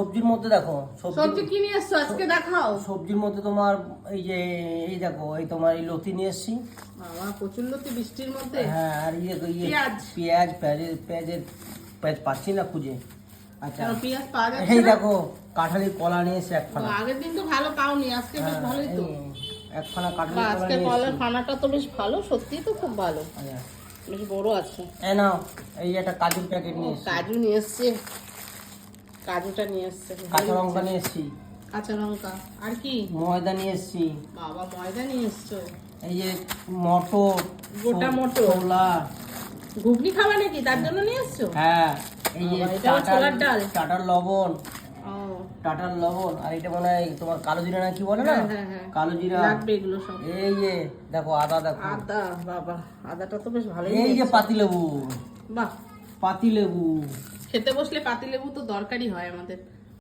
সবজির মধ্যে দেখো, সবজি কি নিয়ে এসছো আজকে দেখাও। সবজির মধ্যে তোমার এই যে এই দেখো, এই তোমার এই লতি নিয়ে এসছি। বাবা প্রচুর লতি বৃষ্টির মধ্যে। হ্যাঁ, আর পেঁয়াজ পাচ্ছি না খুঁজে। আচ্ছা, পেঁয়াজ পাওয়া যাচ্ছে এই না? দেখো কাঁঠালি কলা নিয়ে এসছি একখানা। আগের দিন তো ভালো পাওনি, আজকে বেশ ভালোই তো। একখানা কাঁঠালি কলা আজকে নিয়ে কলার এসছি। খানাটা তো বেশ ভালো, সত্যি তো খুব ভালো, আচ্ছা, বেশ বড় আছে। এই নাও, এই একটা কাজুর প্যাকেট নিয়ে এসছি। কাজু নিয়ে এসছে, কাজুটা নিয়ে এসছে। কাঁচা লঙ্কা নিয়ে এসছি। কাঁচা লঙ্কা আর কি? ময়দা নিয়ে এসছি। বাবা ময়দা নিয়ে এসছো। এই যে মটর, গোটা মটর। ছোলা। ঘুগনি খাবে নাকি, তার জন্য নিয়ে এসছো? হ্যাঁ, এই যে বাবা, এটাও ছোলার ডাল। টাটার লবণ, ও টাটার লবণ। আর এটা মনে হয় তোমার কালো জিরা না কি বলে না, হ্যাঁ। কালো জিরা লাগবে এগুলো সব। এই যে দেখো আদা, দেখো আদা, বাবা আদাটা তো বেশ ভালোই। এই যে পাতি লেবু, বাহ, পাতি লেবু। খেতে বসলে পাতিলেবু তো দরকারই হয় আমাদের।